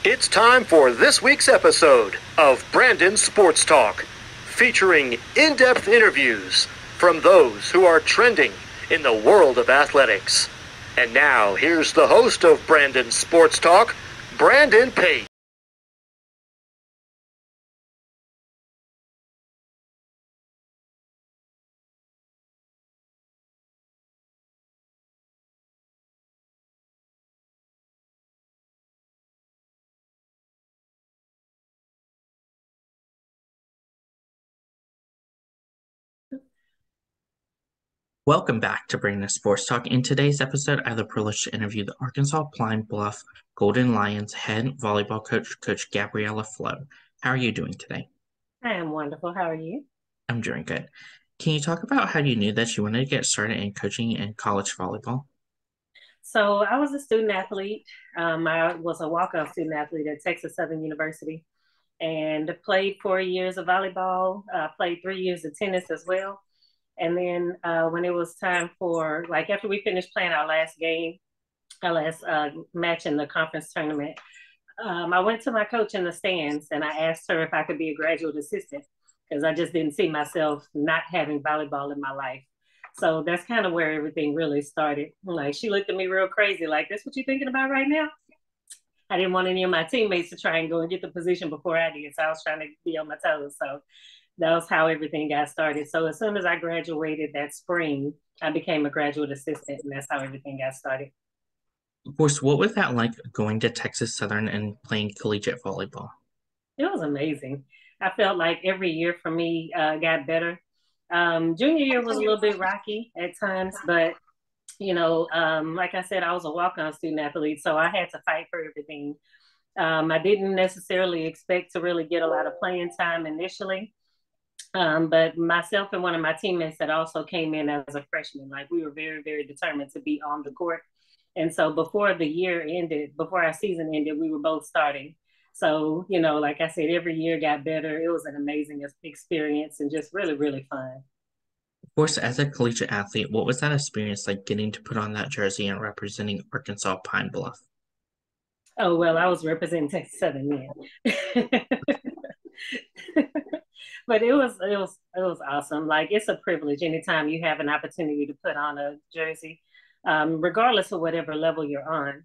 It's time for this week's episode of Brandon Sports Talk, featuring in-depth interviews from those who are trending in the world of athletics. And now, here's the host of Brandon Sports Talk, Brandon Pate. Welcome back to Bringing Sports Talk. In today's episode, I have the privilege to interview the Arkansas Pine Bluff Golden Lions head volleyball coach, Coach Gabrielle Floyd. How are you doing today? I am wonderful. How are you? I'm doing good. Can you talk about how you knew that you wanted to get started in coaching in college volleyball? So I was a student athlete. I was a walk-on student athlete at Texas Southern University and played 4 years of volleyball, played 3 years of tennis as well. And then when it was time for, like after we finished playing our last game, our last match in the conference tournament, I went to my coach in the stands and I asked her if I could be a graduate assistant because I just didn't see myself not having volleyball in my life. So that's kind of where everything really started. Like she looked at me real crazy, like, "That's what you're thinking about right now?" I didn't want any of my teammates to try and go and get the position before I did. So I was trying to be on my toes. So that was how everything got started. So as soon as I graduated that spring, I became a graduate assistant, and that's how everything got started. Of course, what was that like going to Texas Southern and playing collegiate volleyball? It was amazing. I felt like every year for me got better. Junior year was a little bit rocky at times, but like I said, I was a walk-on student athlete, so I had to fight for everything. I didn't necessarily expect to really get a lot of playing time initially, but myself and one of my teammates that also came in as a freshman, like we were very, very determined to be on the court. And so before the year ended, before our season ended, we were both starting. So, like I said, every year got better. It was an amazing experience and just really, really fun. Of course, as a collegiate athlete, what was that experience like getting to put on that jersey and representing Arkansas Pine Bluff? Oh, well, I was representing Texas Southern then. But it was awesome. Like it's a privilege anytime you have an opportunity to put on a jersey, regardless of whatever level you're on.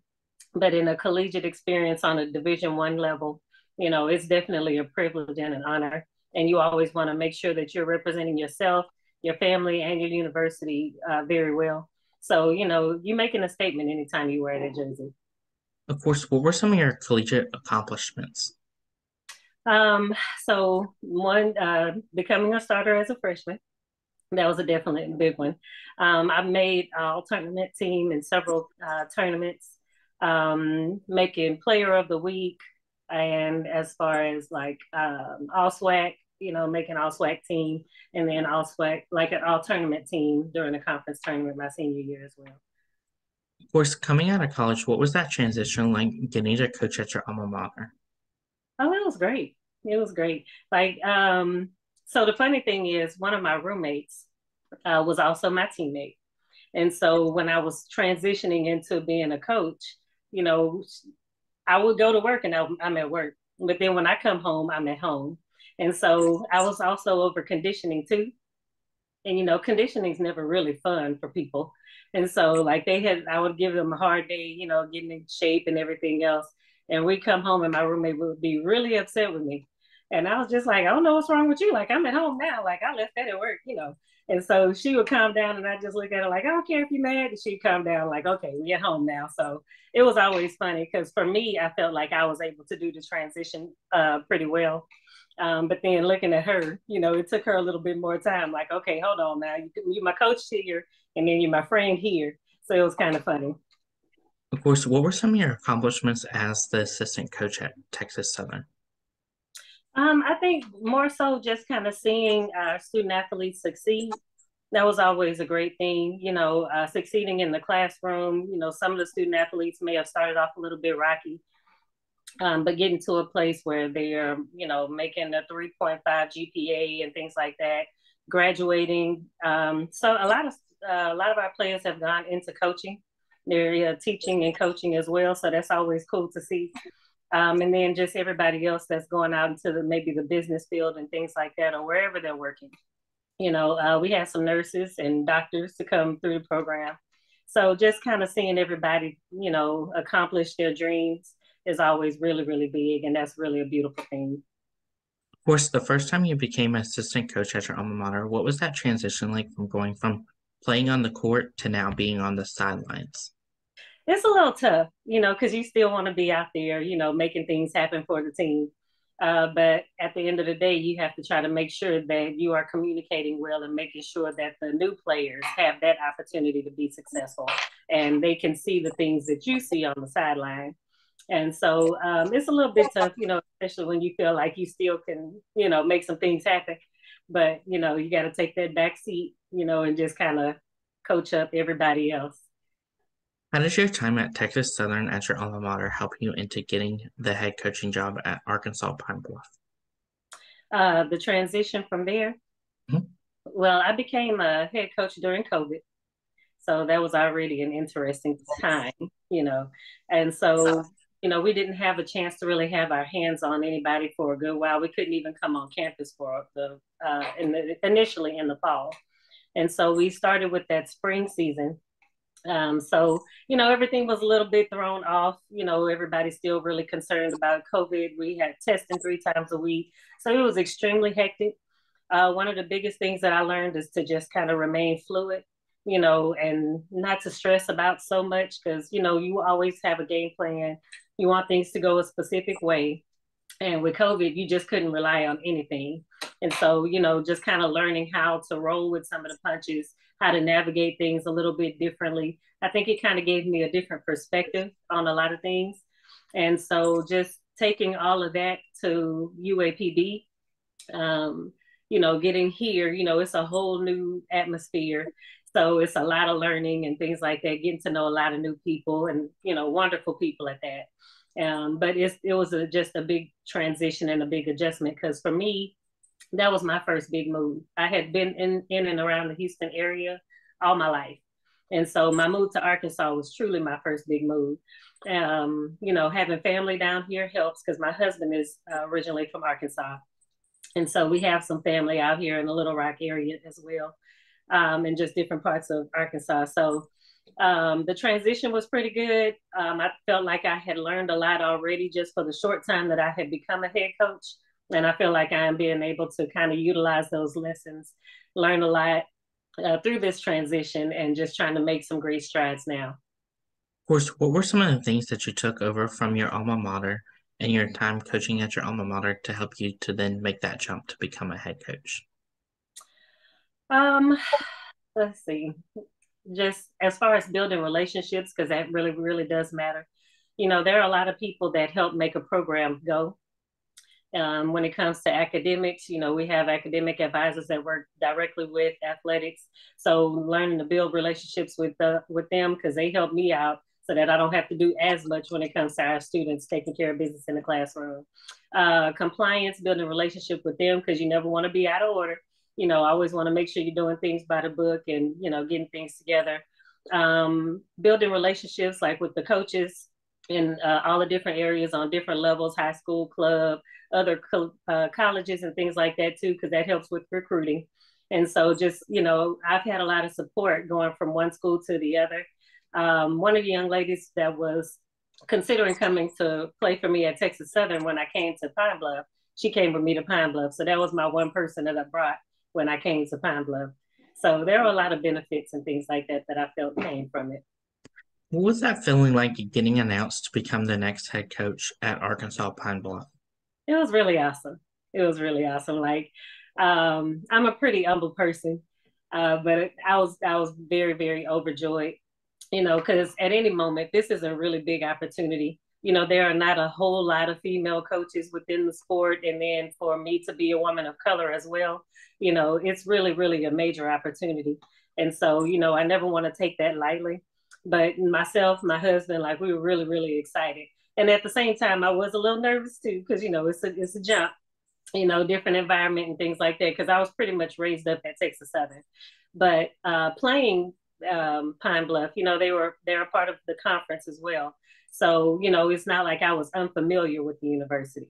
But in a collegiate experience on a Division I level, it's definitely a privilege and an honor. And you always want to make sure that you're representing yourself, your family, and your university very well. So you're making a statement anytime you wear that jersey. Of course, what were some of your collegiate accomplishments? Um, so one, becoming a starter as a freshman. That was a definitely big one. I made all tournament team in several tournaments, making player of the week, and as far as like all SWAC, making all SWAC team, and then all SWAC like an all tournament team during the conference tournament my senior year as well. Of course, coming out of college, what was that transition like getting to coach at your alma mater? Oh, it was great. It was great. Like, so the funny thing is, one of my roommates was also my teammate. And so when I was transitioning into being a coach, you know, I would go to work and I'm at work. But then when I come home, I'm at home. And so I was also over conditioning too. And conditioning is never really fun for people. And so like I would give them a hard day, getting in shape and everything else. And we come home and my roommate would be really upset with me. And I was just like, I don't know what's wrong with you. Like I'm at home now. Like I left that at work. And so she would calm down and I just look at her like, I don't care if you're mad. And she'd calm down like, okay, we're at home now. So it was always funny because for me, I felt like I was able to do the transition pretty well. But then looking at her, it took her a little bit more time. Like, okay, hold on now. You're my coach here, and then you're my friend here. So it was kind of funny. Of course, what were some of your accomplishments as the assistant coach at Texas Southern? I think more so just kind of seeing our student athletes succeed. That was always a great thing, succeeding in the classroom. Some of the student athletes may have started off a little bit rocky, but getting to a place where they're, making a 3.5 GPA and things like that, graduating. So a lot of our players have gone into coaching. They're teaching and coaching as well, so that's always cool to see. And then just everybody else that's going out into maybe the business field and things like that, or wherever they're working. We had some nurses and doctors to come through the program. So just kind of seeing everybody, accomplish their dreams is always really, really big. And that's really a beautiful thing. Of course, the first time you became assistant coach at your alma mater, what was that transition like from going from playing on the court to now being on the sidelines? It's a little tough, because you still want to be out there, making things happen for the team. But at the end of the day, you have to try to make sure that you are communicating well and making sure that the new players have that opportunity to be successful and they can see the things that you see on the sideline. And so it's a little bit tough, especially when you feel like you still can, make some things happen. But, you got to take that back seat, and just kind of coach up everybody else. How does your time at Texas Southern at your alma mater help you into getting the head coaching job at Arkansas Pine Bluff? The transition from there. Mm-hmm. Well, I became a head coach during COVID. So that was already an interesting time, And so, we didn't have a chance to really have our hands on anybody for a good while. We couldn't even come on campus for initially in the fall. And so we started with that spring season. Everything was a little bit thrown off. Everybody's still really concerned about COVID. We had testing 3 times a week. So it was extremely hectic. One of the biggest things that I learned is to just kind of remain fluid, and not to stress about so much because, you always have a game plan. You want things to go a specific way. And with COVID, you just couldn't rely on anything. And so, just kind of learning how to roll with some of the punches, how to navigate things a little bit differently. I think it kind of gave me a different perspective on a lot of things. And so just taking all of that to UAPB, getting here, it's a whole new atmosphere. So it's a lot of learning and things like that, getting to know a lot of new people and, wonderful people at that. But it was just a big transition and a big adjustment because for me, that was my first big move. I had been in and around the Houston area all my life. And so my move to Arkansas was truly my first big move. Having family down here helps because my husband is originally from Arkansas. And so we have some family out here in the Little Rock area as well, and just different parts of Arkansas. So the transition was pretty good. I felt like I had learned a lot already just for the short time that I had become a head coach. And I feel like I am being able to kind of utilize those lessons, learn a lot through this transition and just trying to make some great strides now. Of course, what were some of the things that you took over from your alma mater and your time coaching at your alma mater to help you to then make that jump to become a head coach? Let's see. Just as far as building relationships, because that really, really does matter. There are a lot of people that help make a program go. When it comes to academics, we have academic advisors that work directly with athletics. So learning to build relationships with them because they help me out so that I don't have to do as much when it comes to our students taking care of business in the classroom. Compliance, building a relationship with them because you never want to be out of order. I always want to make sure you're doing things by the book and, getting things together. Building relationships like with the coaches in all the different areas on different levels, high school, club, other colleges and things like that too, because that helps with recruiting. And so just, I've had a lot of support going from one school to the other. One of the young ladies that was considering coming to play for me at Texas Southern when I came to Pine Bluff, she came with me to Pine Bluff. So that was my one person that I brought when I came to Pine Bluff. So there are a lot of benefits and things like that I felt came from it. What was that feeling like getting announced to become the next head coach at Arkansas Pine Bluff? It was really awesome. It was really awesome. Like, I'm a pretty humble person, but I was very, very overjoyed, because at any moment, this is a really big opportunity. There are not a whole lot of female coaches within the sport. And then for me to be a woman of color as well, it's really, really a major opportunity. And so, I never want to take that lightly. But myself, my husband, like we were really, really excited. And at the same time, I was a little nervous too, because, it's a jump, different environment and things like that, because I was pretty much raised up at Texas Southern. But playing Pine Bluff. They're a part of the conference as well. So, it's not like I was unfamiliar with the university.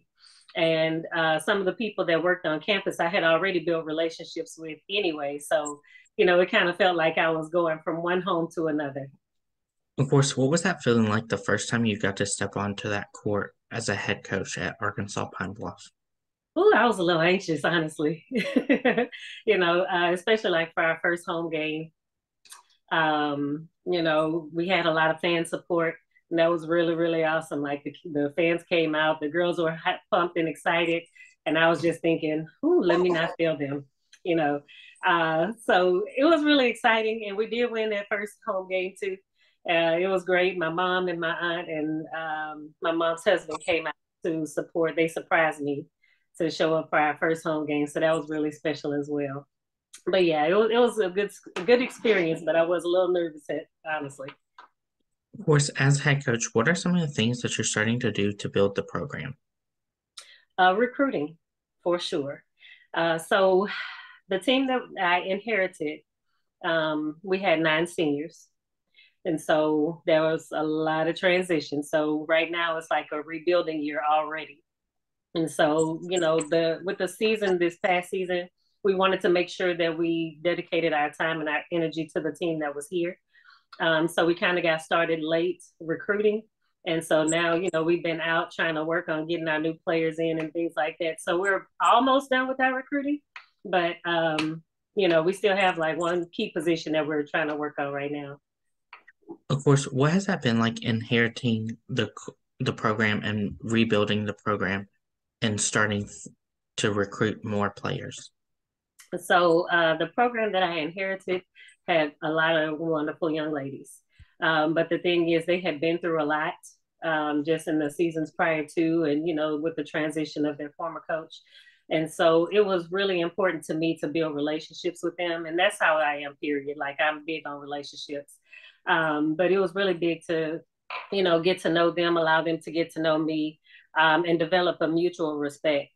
And some of the people that worked on campus, I had already built relationships with anyway. So, it kind of felt like I was going from one home to another. Of course, what was that feeling like the first time you got to step onto that court as a head coach at Arkansas Pine Bluff? Oh, I was a little anxious, honestly. Especially like for our first home game. We had a lot of fan support, and that was really, really awesome. Like the fans came out, the girls were pumped and excited, and I was just thinking, "Ooh, let me not fail them," you know. So it was really exciting, and we did win that first home game too. It was great. My mom and my aunt and my mom's husband came out to support. They surprised me to show up for our first home game, so that was really special as well. But yeah, it was a good experience, but I was a little nervous honestly. Of course, as head coach, what are some of the things that you're starting to do to build the program? Recruiting, for sure. So the team that I inherited, we had 9 seniors. And so there was a lot of transition. So right now it's like a rebuilding year already. And so, with the season, this past season, we wanted to make sure that we dedicated our time and our energy to the team that was here. So we kind of got started late recruiting. And so now, we've been out trying to work on getting our new players in and things like that. So we're almost done with our recruiting, but, we still have like one key position that we're trying to work on right now. Of course, what has that been like inheriting the program and rebuilding the program and starting to recruit more players? So the program that I inherited had a lot of wonderful young ladies. But the thing is, they had been through a lot just in the seasons prior to, and, with the transition of their former coach. And so it was really important to me to build relationships with them. And that's how I am, period. Like, I'm big on relationships. But it was really big to, get to know them, allow them to get to know me, and develop a mutual respect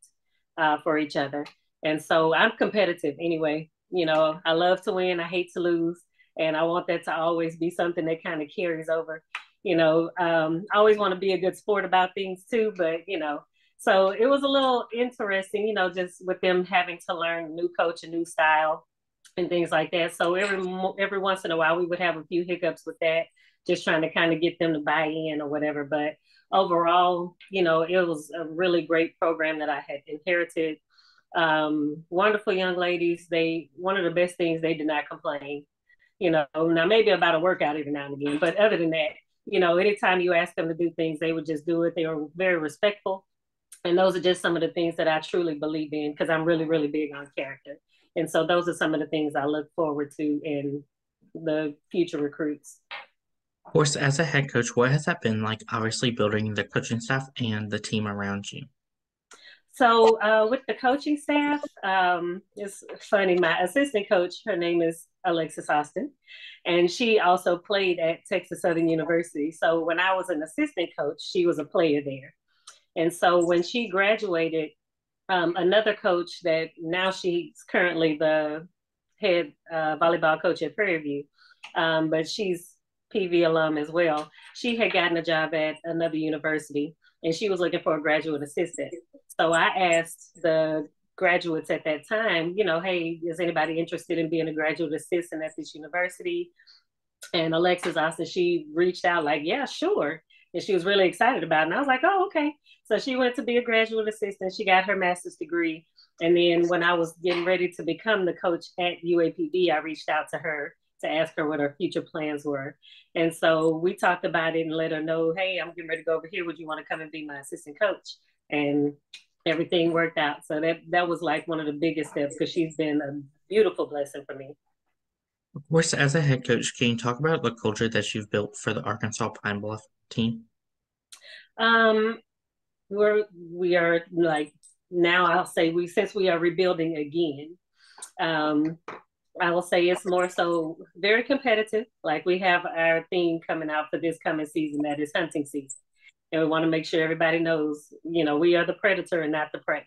for each other. And so I'm competitive anyway. I love to win. I hate to lose. And I want that to always be something that kind of carries over. I always want to be a good sport about things too, but, so it was a little interesting, just with them having to learn new coach, a new style and things like that. So every once in a while we would have a few hiccups with that, just trying to kind of get them to buy in or whatever. But overall, it was a really great program that I had inherited. Wonderful young ladies. One of the best things, they did not complain. Now maybe about a workout every now and again, but other than that, anytime you ask them to do things, they would just do it. They were very respectful. And those are just some of the things that I truly believe in, because I'm really, really big on character. And so those are some of the things I look forward to in the future recruits. Of course, as a head coach, what has that been like, obviously building the coaching staff and the team around you? So with the coaching staff, it's funny. My assistant coach, her name is Alexis Austin, and she also played at Texas Southern University. So when I was an assistant coach, she was a player there. And so when she graduated, another coach that now she's currently the head volleyball coach at Prairie View, but she's PV alum as well. She had gotten a job at another university, and she was looking for a graduate assistant. So I asked the graduates at that time, hey, is anybody interested in being a graduate assistant at this university? And Alexis Austin, she reached out like, yeah, sure. And she was really excited about it. And I was like, oh, okay. So she went to be a graduate assistant. She got her master's degree. And then when I was getting ready to become the coach at UAPB, I reached out to her to ask her what her future plans were. And so we talked about it and let her know, hey, I'm getting ready to go over here. Would you want to come and be my assistant coach? And everything worked out. So that was like one of the biggest steps, because she's been a beautiful blessing for me. Of course, as a head coach, can you talk about the culture that you've built for the Arkansas Pine Bluff team? We are like, now I'll say since we are rebuilding again, I will say it's more so very competitive. Like, we have our theme coming out for this coming season, that is hunting season. And we want to make sure everybody knows, we are the predator and not the prey.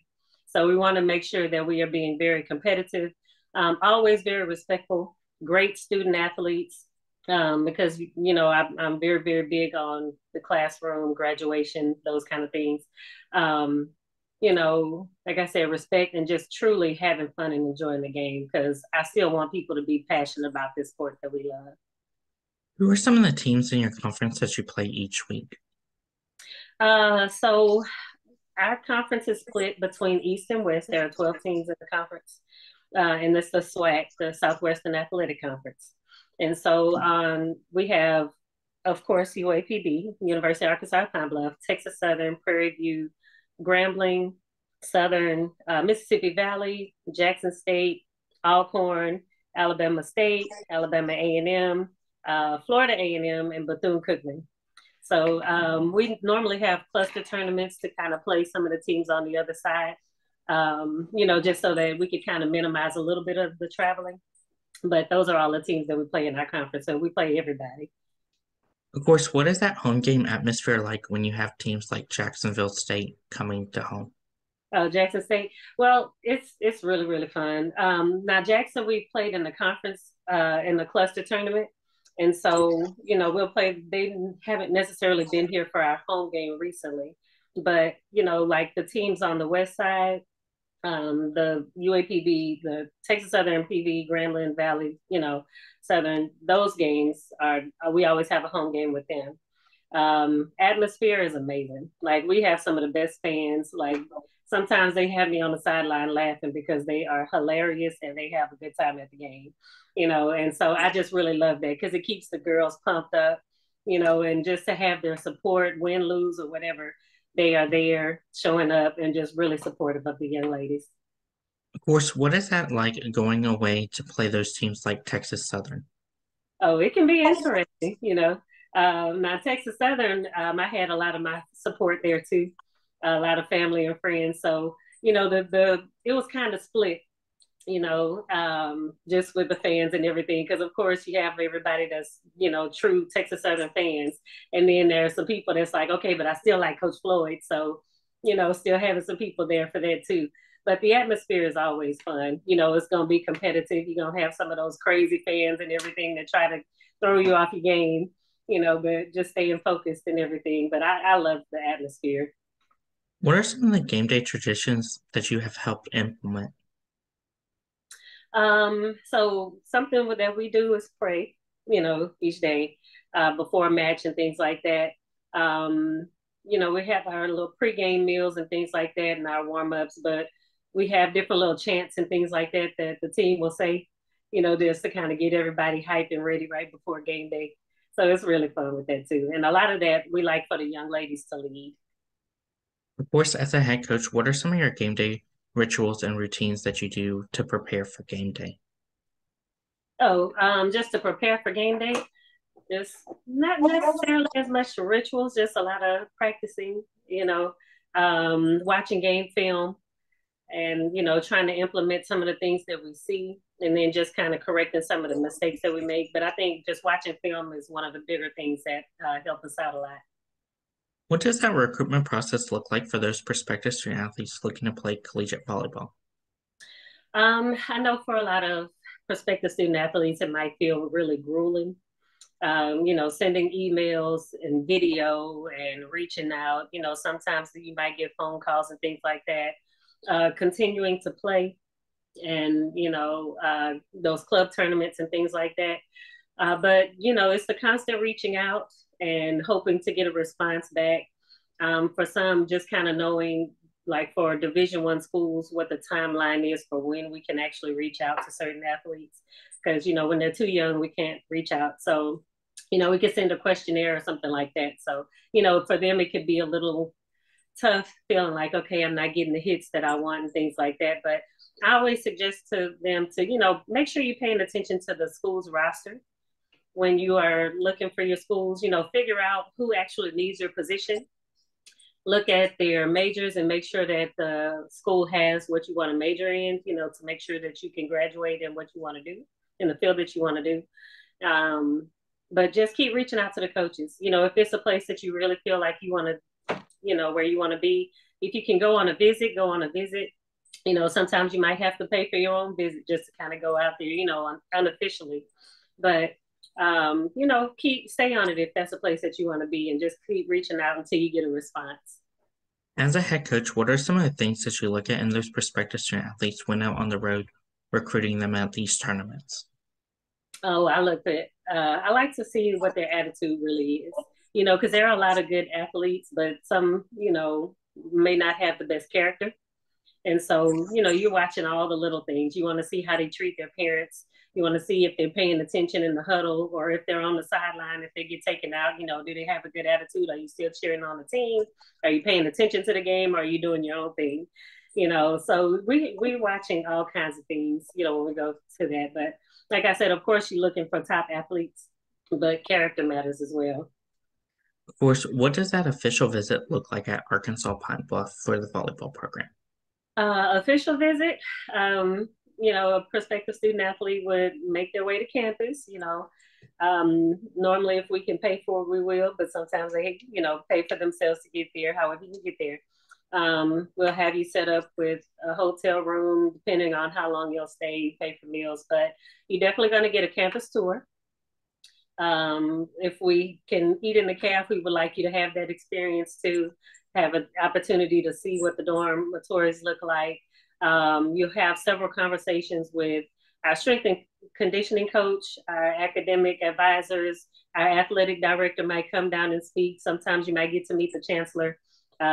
So we want to make sure that we are being very competitive, always very respectful, great student athletes, because I'm very, very big on the classroom, graduation, those kind of things. Um, like I said, respect and just truly having fun and enjoying the game, because I still want people to be passionate about this sport that we love. Who are some of the teams in your conference that you play each week? So our conference is split between East and West. There are 12 teams in the conference, and it's the SWAC, the Southwestern Athletic Conference. And so we have, of course, UAPB, University of Arkansas Pine Bluff, Texas Southern, Prairie View, Grambling, Southern, Mississippi Valley, Jackson State, Alcorn, Alabama State, Alabama A&M, Florida A&M, and Bethune-Cookman. So we normally have cluster tournaments to kind of play some of the teams on the other side, just so that we could kind of minimize a little bit of the traveling. But those are all the teams that we play in our conference, so we play everybody. Of course, what is that home game atmosphere like when you have teams like Jacksonville State coming to home? Jackson State. Well, it's really, really fun. Now Jackson, we played in the conference in the cluster tournament. And so, we'll play. They haven't necessarily been here for our home game recently, but like the teams on the west side, the UAPB, the Texas Southern PV, Grambling Valley, Southern, those games are, we always have a home game with them. Atmosphere is amazing. Like we have some of the best fans. Like sometimes they have me on the sideline laughing because they are hilarious and they have a good time at the game, and so I just really love that because it keeps the girls pumped up, and just to have their support, win, lose, or whatever, they are there showing up and just really supportive of the young ladies. Of course, what is that like going away to play those teams like Texas Southern? Oh, it can be interesting. Now Texas Southern, I had a lot of my support there too, a lot of family and friends. So the it was kind of split, just with the fans and everything. Because of course you have everybody that's true Texas Southern fans, and then there's some people that's like, okay, but I still like Coach Floyd, so still having some people there for that too. But the atmosphere is always fun. It's going to be competitive. You're going to have some of those crazy fans and everything that try to throw you off your game, but just staying focused and everything. But I love the atmosphere. What are some of the game day traditions that you have helped implement? So something that we do is pray, each day before a match and things like that. We have our little pregame meals and things like that and our warm-ups, but we have different little chants and things like that that the team will say, just to kind of get everybody hyped and ready right before game day. So it's really fun with that too. And a lot of that we like for the young ladies to lead. Of course, as a head coach, what are some of your game day rituals and routines that you do to prepare for game day? Oh, just to prepare for game day, just not necessarily as much rituals, just a lot of practicing, watching game film and, trying to implement some of the things that we see and then just kind of correcting some of the mistakes that we make. But I think just watching film is one of the bigger things that help us out a lot. What does that recruitment process look like for those prospective student athletes looking to play collegiate volleyball? I know for a lot of prospective student athletes, it might feel really grueling. Sending emails and video and reaching out. Sometimes you might get phone calls and things like that. Continuing to play and, those club tournaments and things like that. But, it's the constant reaching out and hoping to get a response back. For some, just kind of knowing, like for Division I schools, what the timeline is for when we can actually reach out to certain athletes. Because, when they're too young, we can't reach out. So, we could send a questionnaire or something like that. So, for them, it could be a little tough feeling like, okay, I'm not getting the hits that I want and things like that. But I always suggest to them to, make sure you're paying attention to the school's roster when you are looking for your schools, figure out who actually needs your position. Look at their majors and make sure that the school has what you want to major in, to make sure that you can graduate in what you want to do, in the field that you want to do. But just keep reaching out to the coaches. If it's a place that you really feel like you want to, where you want to be, if you can go on a visit, go on a visit. Sometimes you might have to pay for your own visit just to kind of go out there, unofficially. But stay on it if that's a place that you want to be, and just keep reaching out until you get a response. As a head coach, what are some of the things that you look at in those prospective student athletes when out on the road recruiting them at these tournaments? Oh, I like to see what their attitude really is, because there are a lot of good athletes, but some, may not have the best character. And so, you're watching all the little things. You want to see how they treat their parents. You want to see if they're paying attention in the huddle, or if they're on the sideline, if they get taken out, do they have a good attitude? Are you still cheering on the team? Are you paying attention to the game? Or are you doing your own thing? So we're watching all kinds of things, when we go to that. But like I said, of course, you're looking for top athletes, but character matters as well. Of course, what does that official visit look like at Arkansas Pine Bluff for the volleyball program? Official visit, a prospective student athlete would make their way to campus. Normally, if we can pay for it, we will, but sometimes they, pay for themselves to get there, however you can get there. We'll have you set up with a hotel room, depending on how long you'll stay, you pay for meals, but you're definitely going to get a campus tour. If we can eat in the caf, we would like you to have that experience too, have an opportunity to see what the dormitories look like. You'll have several conversations with our strength and conditioning coach, our academic advisors, our athletic director might come down and speak. Sometimes you might get to meet the chancellor,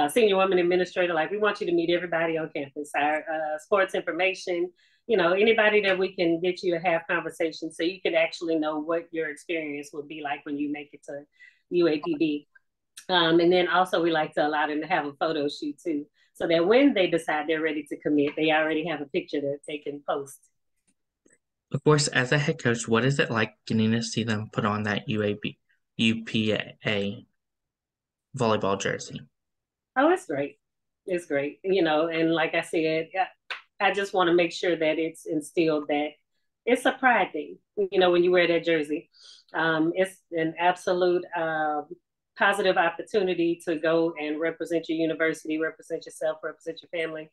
senior woman administrator. Like, we want you to meet everybody on campus, our sports information, anybody that we can get you to have conversations so you can actually know what your experience would be like when you make it to UAPB. And then also we like to allow them to have a photo shoot too, so that when they decide they're ready to commit, they already have a picture that they can post. Of course, as a head coach, what is it like getting to see them put on that UPA volleyball jersey? Oh, it's great. It's great. And like I said, I just want to make sure that it's instilled that it's a pride thing, when you wear that jersey. It's an absolute positive opportunity to go and represent your university, represent yourself, represent your family.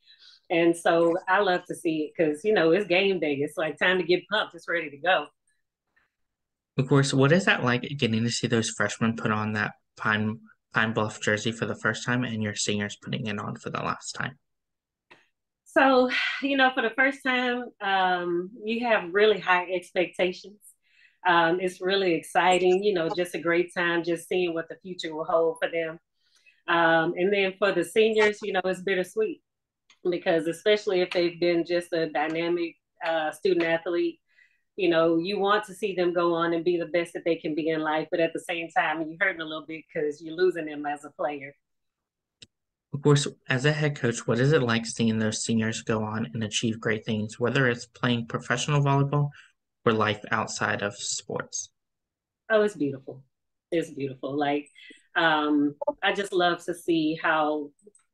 And so I love to see it because, it's game day. It's like time to get pumped. It's ready to go. Of course, what is that like getting to see those freshmen put on that Pine Bluff jersey for the first time and your seniors putting it on for the last time? So, for the first time, you have really high expectations. It's really exciting, just a great time, just seeing what the future will hold for them. And then for the seniors, it's bittersweet because especially if they've been just a dynamic student athlete, you want to see them go on and be the best that they can be in life. But at the same time, you're hurting a little bit because you're losing them as a player. Of course, as a head coach, what is it like seeing those seniors go on and achieve great things, whether it's playing professional volleyball or life outside of sports? Oh, it's beautiful. It's beautiful. Like, I just love to see how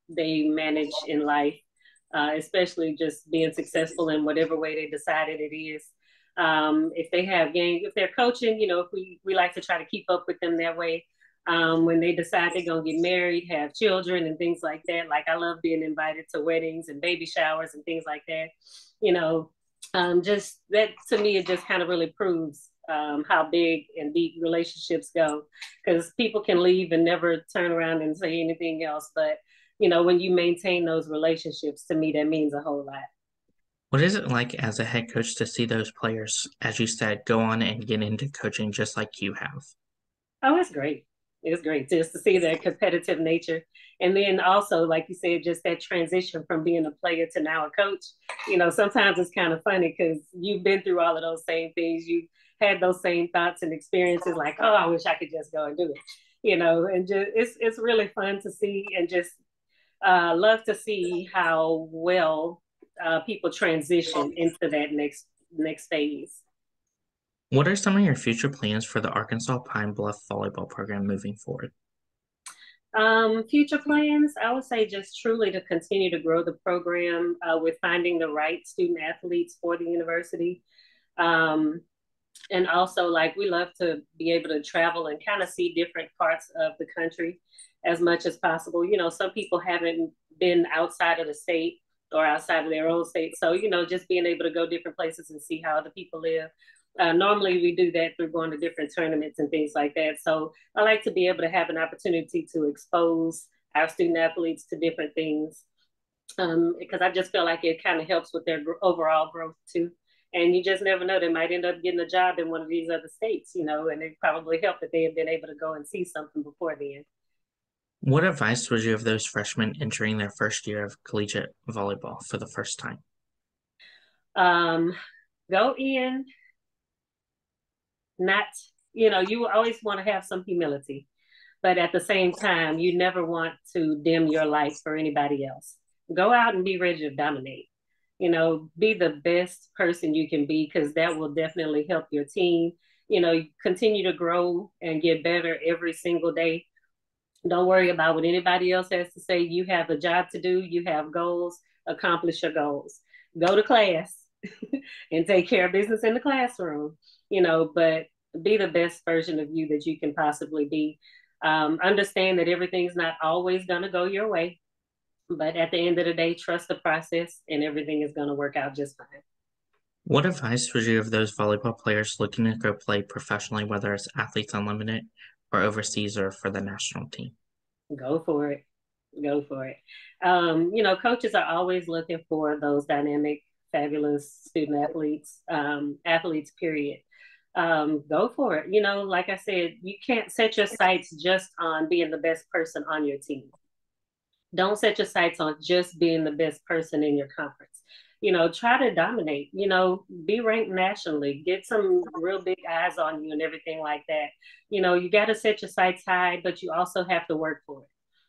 they manage in life, especially just being successful in whatever way they decided it is. If they have games, if they're coaching, if we like to try to keep up with them that way. When they decide they're going to get married, have children and things like that. Like, I love being invited to weddings and baby showers and things like that. Just that to me, it just kind of really proves how big and deep relationships go, because people can leave and never turn around and say anything else. But, when you maintain those relationships, to me, that means a whole lot. What is it like as a head coach to see those players, as you said, go on and get into coaching just like you have? Oh, it's great. It's great just to see that competitive nature. And then also, like you said, just that transition from being a player to now a coach. Sometimes it's kind of funny because you've been through all of those same things. You had those same thoughts and experiences like, oh, I wish I could just go and do it. And just it's really fun to see, and just love to see how well people transition into that next phase. What are some of your future plans for the Arkansas Pine Bluff volleyball program moving forward? Future plans, I would say just truly to continue to grow the program with finding the right student athletes for the university. And also, like, we love to be able to travel and kind of see different parts of the country as much as possible. Some people haven't been outside of the state or outside of their own state. So, just being able to go different places and see how other people live. Normally, we do that through going to different tournaments and things like that. So I like to be able to have an opportunity to expose our student athletes to different things because I just feel like it kind of helps with their overall growth too. And you just never know; they might end up getting a job in one of these other states, and it probably helped that they have been able to go and see something before then. What advice would you give those freshmen entering their first year of collegiate volleyball for the first time? Um, go in, not, you always want to have some humility, but at the same time, you never want to dim your light for anybody else. Go out and be ready to dominate. Be the best person you can be because that will definitely help your team. Continue to grow and get better every single day. Don't worry about what anybody else has to say. You have a job to do, you have goals, accomplish your goals. Go to class and take care of business in the classroom, but be the best version of you that you can possibly be. Understand that everything's not always going to go your way, but at the end of the day, trust the process and everything is going to work out just fine. What advice would you give those volleyball players looking to go play professionally, whether it's Athletes Unlimited or overseas or for the national team? Go for it. Go for it. Coaches are always looking for those dynamic, fabulous student athletes, period. Go for it. Like I said, you can't set your sights just on being the best person on your team. Don't set your sights on just being the best person in your conference. Try to dominate, be ranked nationally, get some real big eyes on you and everything like that. You got to set your sights high, but you also have to work for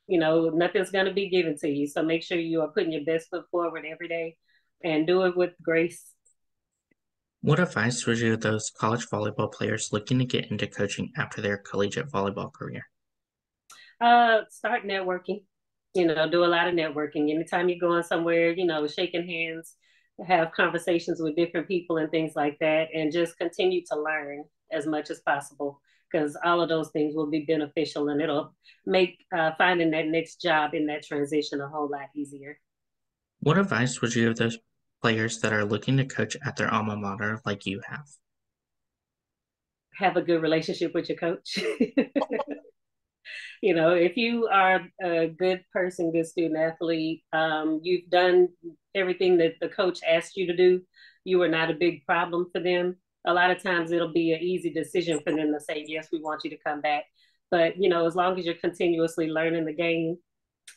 it. Nothing's going to be given to you. So make sure you are putting your best foot forward every day and do it with grace. What advice would you give those college volleyball players looking to get into coaching after their collegiate volleyball career? Start networking. Do a lot of networking. Anytime you're going somewhere, shaking hands, have conversations with different people and things like that, and just continue to learn as much as possible because all of those things will be beneficial and it'll make finding that next job in that transition a whole lot easier. What advice would you give those players that are looking to coach at their alma mater like you have? Have a good relationship with your coach. If you are a good person, good student athlete, you've done everything that the coach asked you to do, you are not a big problem for them. A lot of times it'll be an easy decision for them to say, yes, we want you to come back. But, as long as you're continuously learning the game,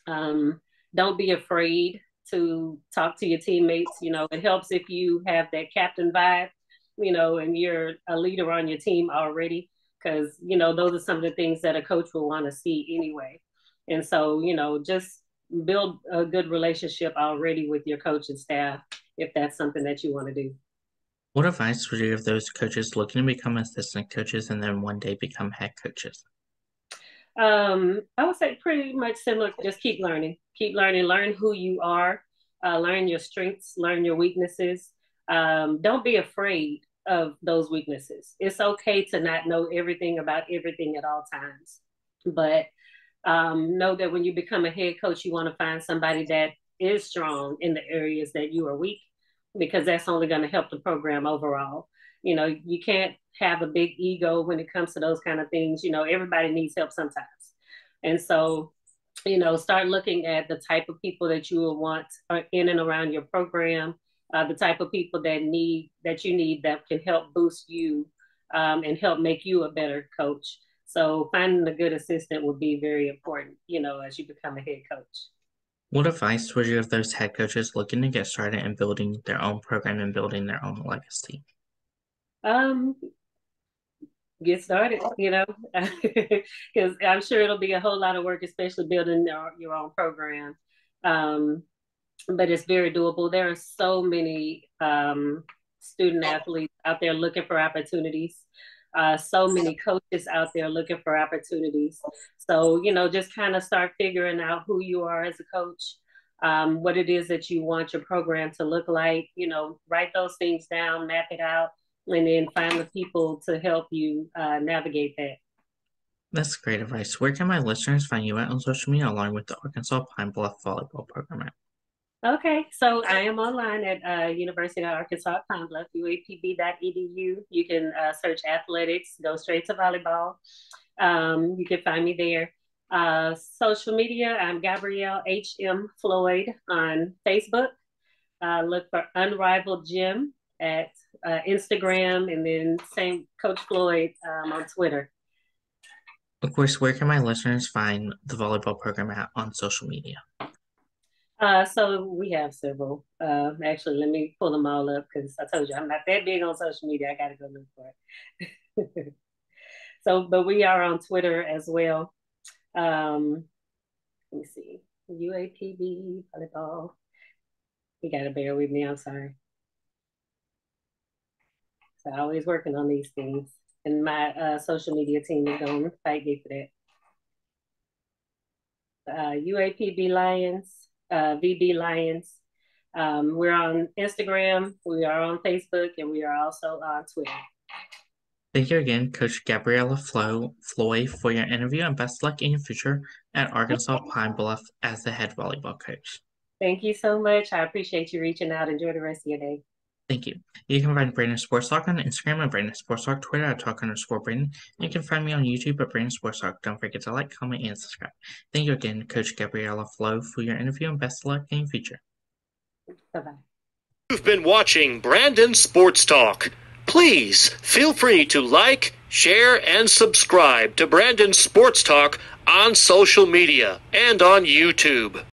don't be afraid to talk to your teammates. It helps if you have that captain vibe, and you're a leader on your team already because those are some of the things that a coach will want to see anyway. And so just build a good relationship already with your coaching staff if that's something that you want to do. What advice would you give those coaches looking to become assistant coaches and then one day become head coaches? I would say pretty much similar. Just keep learning, learn who you are, learn your strengths, learn your weaknesses. Don't be afraid of those weaknesses. It's okay to not know everything about everything at all times, but know that when you become a head coach, you want to find somebody that is strong in the areas that you are weak, because that's only going to help the program overall. You can't have a big ego when it comes to those kind of things. Everybody needs help sometimes. And so, start looking at the type of people that you will want in and around your program, the type of people that you need that can help boost you and help make you a better coach. So finding a good assistant would be very important, as you become a head coach. What advice would you give those head coaches looking to get started in building their own program and building their own legacy? Um, get started, because I'm sure it'll be a whole lot of work, especially building your own program. But it's very doable. There are so many student athletes out there looking for opportunities. So many coaches out there looking for opportunities. So, just kind of start figuring out who you are as a coach, what it is that you want your program to look like, write those things down, map it out, and then find the people to help you navigate that. That's great advice. Where can my listeners find you at on social media along with the Arkansas Pine Bluff Volleyball Program at? Okay, so I am online at University of Arkansas, Pine Bluff, uapb.edu. You can search athletics, go straight to volleyball. You can find me there. Social media, I'm Gabrielle H.M. Floyd on Facebook. Look for Unrivaled Gym at Instagram, and then same Coach Floyd on Twitter. Of course, where can my listeners find the volleyball program on social media? So we have several. Actually, let me pull them all up because I told you I'm not that big on social media. I got to go look for it. But we are on Twitter as well. Let me see. UAPB volleyball. You got to bear with me. I'm sorry. So I'm always working on these things. And my social media team is going to fight me for that. UAPB Lions, VB Lions. We're on Instagram, we are on Facebook, and we are also on Twitter. Thank you again, Coach Gabrielle Floyd, for your interview, and best luck in your future at Arkansas Pine Bluff as the head volleyball coach. Thank you so much. I appreciate you reaching out. Enjoy the rest of your day. Thank you. You can find Brandon Sports Talk on Instagram and Brandon Sports Talk Twitter at Talk_Brandon. You can find me on YouTube at Brandon Sports Talk. Don't forget to like, comment, and subscribe. Thank you again, Coach Gabrielle Floyd, for your interview, and best luck in your future. Bye-bye. You've been watching Brandon Sports Talk. Please feel free to like, share, and subscribe to Brandon Sports Talk on social media and on YouTube.